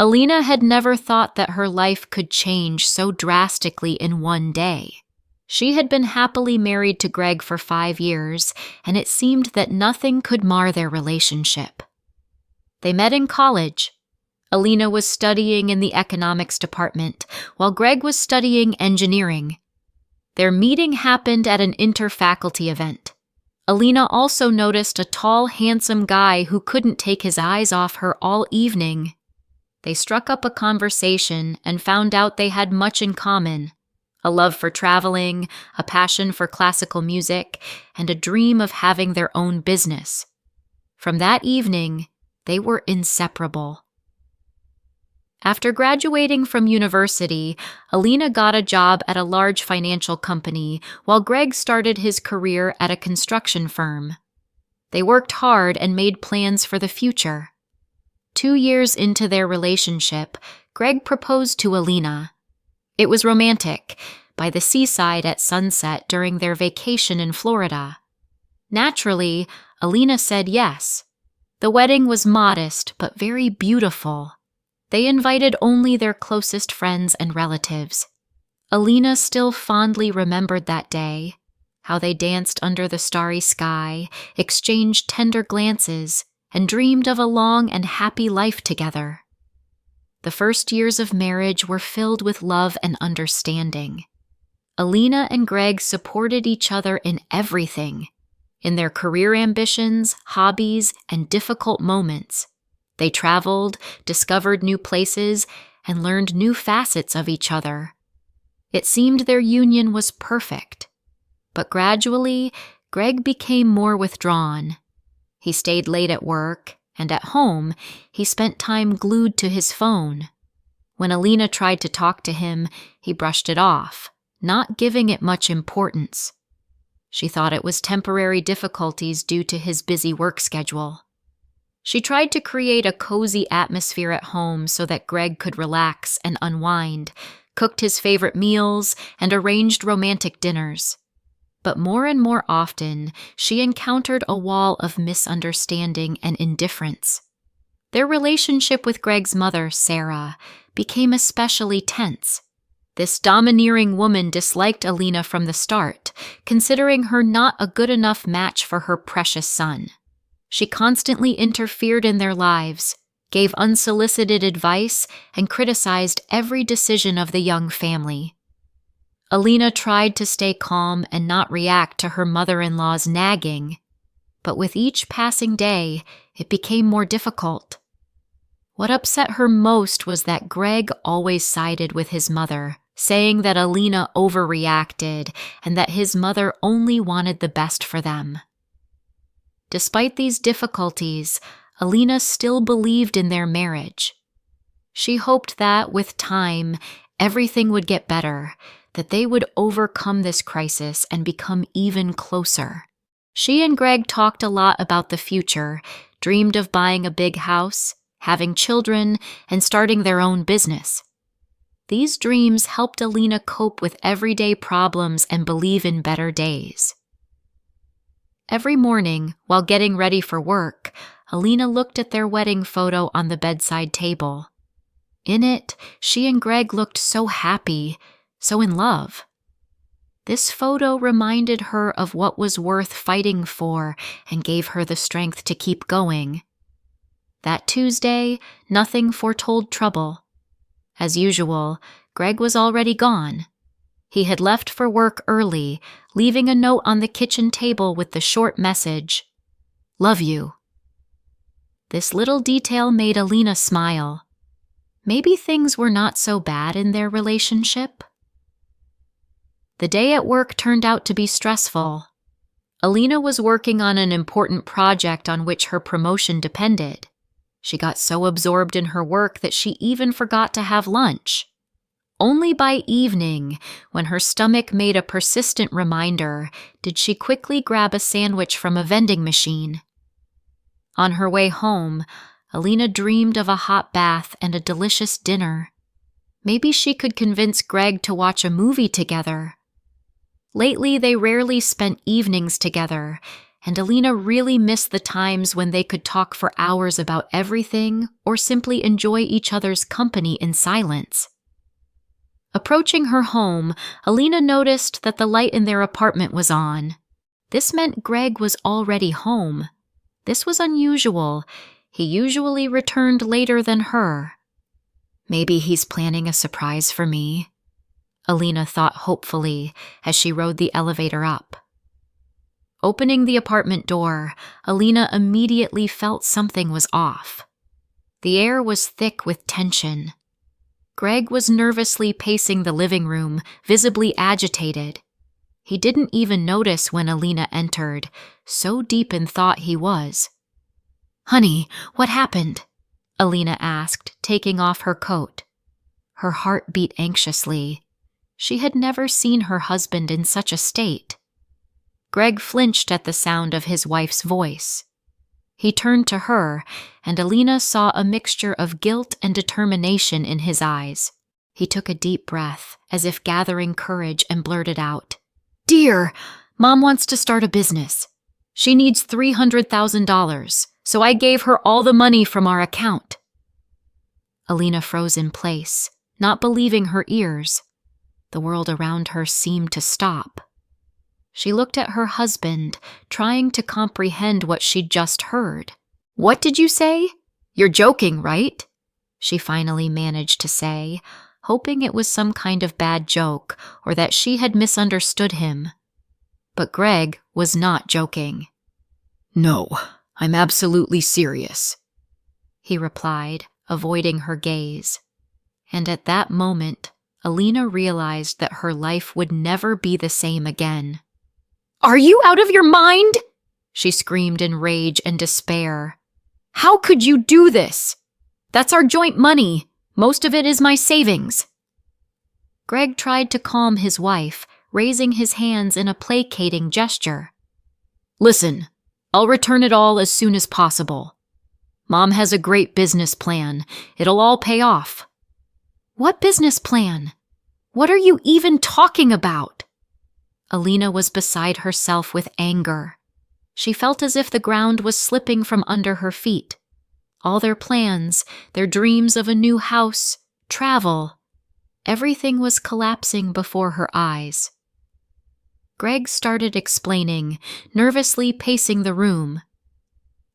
Alina had never thought that her life could change so drastically in one day. She had been happily married to Greg for 5 years, and it seemed that nothing could mar their relationship. They met in college. Alina was studying in the economics department, while Greg was studying engineering. Their meeting happened at an interfaculty event. Alina also noticed a tall, handsome guy who couldn't take his eyes off her all evening. They struck up a conversation and found out they had much in common: a love for traveling, a passion for classical music, and a dream of having their own business. From that evening, they were inseparable. After graduating from university, Alina got a job at a large financial company, while Greg started his career at a construction firm. They worked hard and made plans for the future. 2 years into their relationship, Greg proposed to Alina. It was romantic, by the seaside at sunset during their vacation in Florida. Naturally, Alina said yes. The wedding was modest but very beautiful. They invited only their closest friends and relatives. Alina still fondly remembered that day, how they danced under the starry sky, exchanged tender glances, and dreamed of a long and happy life together. The first years of marriage were filled with love and understanding. Alina and Greg supported each other in everything, in their career ambitions, hobbies, and difficult moments. They traveled, discovered new places, and learned new facets of each other. It seemed their union was perfect. But gradually, Greg became more withdrawn. He stayed late at work, and at home, he spent time glued to his phone. When Alina tried to talk to him, he brushed it off, not giving it much importance. She thought it was temporary difficulties due to his busy work schedule. She tried to create a cozy atmosphere at home so that Greg could relax and unwind, cooked his favorite meals, and arranged romantic dinners. But more and more often, she encountered a wall of misunderstanding and indifference. Their relationship with Greg's mother, Sarah, became especially tense. This domineering woman disliked Alina from the start, considering her not a good enough match for her precious son. She constantly interfered in their lives, gave unsolicited advice, and criticized every decision of the young family. Alina tried to stay calm and not react to her mother-in-law's nagging, but with each passing day, it became more difficult. What upset her most was that Greg always sided with his mother, saying that Alina overreacted and that his mother only wanted the best for them. Despite these difficulties, Alina still believed in their marriage. She hoped that, with time, everything would get better, that they would overcome this crisis and become even closer. She and Greg talked a lot about the future, dreamed of buying a big house, having children, and starting their own business. These dreams helped Alina cope with everyday problems and believe in better days. Every morning, while getting ready for work, Alina looked at their wedding photo on the bedside table. In it, she and Greg looked so happy, so in love. This photo reminded her of what was worth fighting for and gave her the strength to keep going. That Tuesday, nothing foretold trouble. As usual, Greg was already gone. He had left for work early, leaving a note on the kitchen table with the short message, "Love you." This little detail made Alina smile. Maybe things were not so bad in their relationship. The day at work turned out to be stressful. Alina was working on an important project on which her promotion depended. She got so absorbed in her work that she even forgot to have lunch. Only by evening, when her stomach made a persistent reminder, did she quickly grab a sandwich from a vending machine. On her way home, Alina dreamed of a hot bath and a delicious dinner. Maybe she could convince Greg to watch a movie together. Lately, they rarely spent evenings together, and Alina really missed the times when they could talk for hours about everything or simply enjoy each other's company in silence. Approaching her home, Alina noticed that the light in their apartment was on. This meant Greg was already home. This was unusual. He usually returned later than her. Maybe he's planning a surprise for me, Alina thought hopefully as she rode the elevator up. Opening the apartment door, Alina immediately felt something was off. The air was thick with tension. Greg was nervously pacing the living room, visibly agitated. He didn't even notice when Alina entered, so deep in thought he was. "Honey, what happened?" Alina asked, taking off her coat. Her heart beat anxiously. She had never seen her husband in such a state. Greg flinched at the sound of his wife's voice. He turned to her, and Alina saw a mixture of guilt and determination in his eyes. He took a deep breath, as if gathering courage, and blurted out, "Dear, Mom wants to start a business. She needs $300,000, so I gave her all the money from our account." Alina froze in place, not believing her ears. The world around her seemed to stop. She looked at her husband, trying to comprehend what she'd just heard. "What did you say? You're joking, right?" she finally managed to say, hoping it was some kind of bad joke or that she had misunderstood him. But Greg was not joking. "No, I'm absolutely serious," he replied, avoiding her gaze. And at that moment, Alina realized that her life would never be the same again. "Are you out of your mind?" she screamed in rage and despair. "How could you do this? That's our joint money. Most of it is my savings." Greg tried to calm his wife, raising his hands in a placating gesture. "Listen, I'll return it all as soon as possible. Mom has a great business plan. It'll all pay off." "What business plan? What are you even talking about?" Alina was beside herself with anger. She felt as if the ground was slipping from under her feet. All their plans, their dreams of a new house, travel, everything was collapsing before her eyes. Greg started explaining, nervously pacing the room.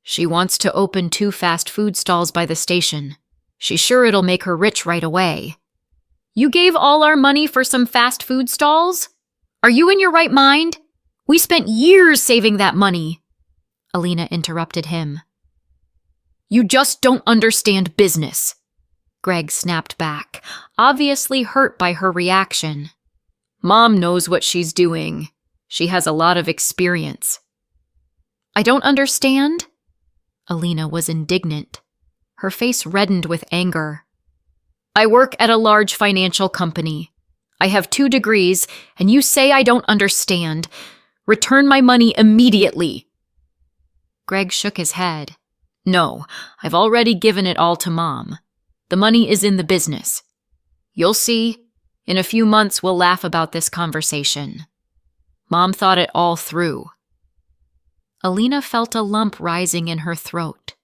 "She wants to open 2 fast food stalls by the station. She's sure it'll make her rich right away." "You gave all our money for some fast food stalls? Are you in your right mind? We spent years saving that money," Alina interrupted him. "You just don't understand business," Greg snapped back, obviously hurt by her reaction. "Mom knows what she's doing. She has a lot of experience." "I don't understand?" Alina was indignant. Her face reddened with anger. "I work at a large financial company. I have 2 degrees, and you say I don't understand. Return my money immediately." Greg shook his head. "No, I've already given it all to Mom. The money is in the business. You'll see, in a few months we'll laugh about this conversation. Mom thought it all through." Alina felt a lump rising in her throat.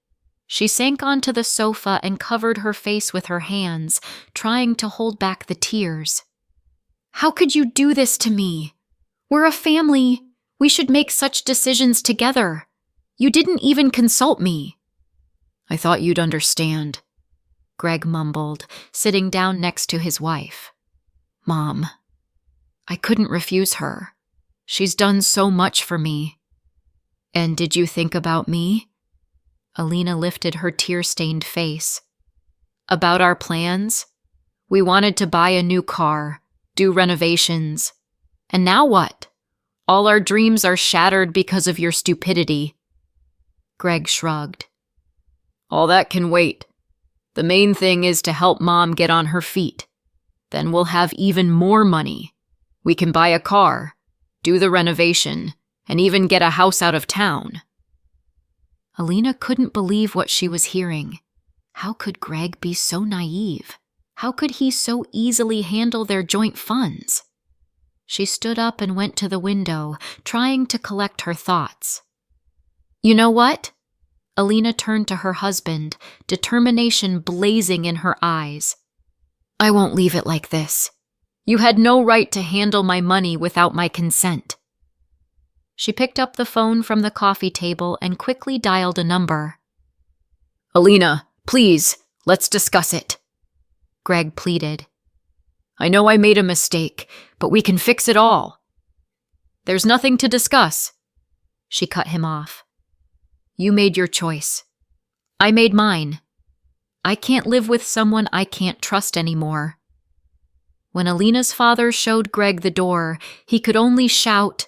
She sank onto the sofa and covered her face with her hands, trying to hold back the tears. "How could you do this to me? We're a family. We should make such decisions together. You didn't even consult me." "I thought you'd understand," Greg mumbled, sitting down next to his wife. "Mom, I couldn't refuse her. She's done so much for me." "And did you think about me?" Alina lifted her tear-stained face. "About our plans? We wanted to buy a new car, do renovations. And now what? All our dreams are shattered because of your stupidity." Greg shrugged. "All that can wait. The main thing is to help Mom get on her feet. Then we'll have even more money. We can buy a car, do the renovation, and even get a house out of town." Alina couldn't believe what she was hearing. How could Greg be so naive? How could he so easily handle their joint funds? She stood up and went to the window, trying to collect her thoughts. You know what? Alina turned to her husband, determination blazing in her eyes. I won't leave it like this. You had no right to handle my money without my consent. She picked up the phone from the coffee table and quickly dialed a number. Alina, please, let's discuss it, Greg pleaded. I know I made a mistake, but we can fix it all. There's nothing to discuss. She cut him off. You made your choice. I made mine. I can't live with someone I can't trust anymore. When Alina's father showed Greg the door, he could only shout,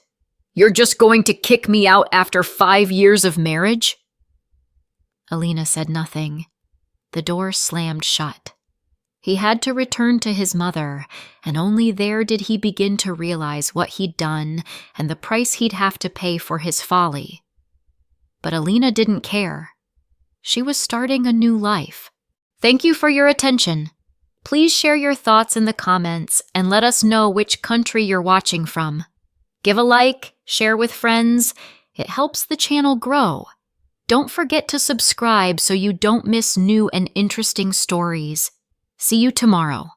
You're just going to kick me out after 5 years of marriage? Alina said nothing. The door slammed shut. He had to return to his mother, and only there did he begin to realize what he'd done and the price he'd have to pay for his folly. But Alina didn't care. She was starting a new life. Thank you for your attention. Please share your thoughts in the comments and let us know which country you're watching from. Give a like, share with friends. It helps the channel grow. Don't forget to subscribe so you don't miss new and interesting stories. See you tomorrow.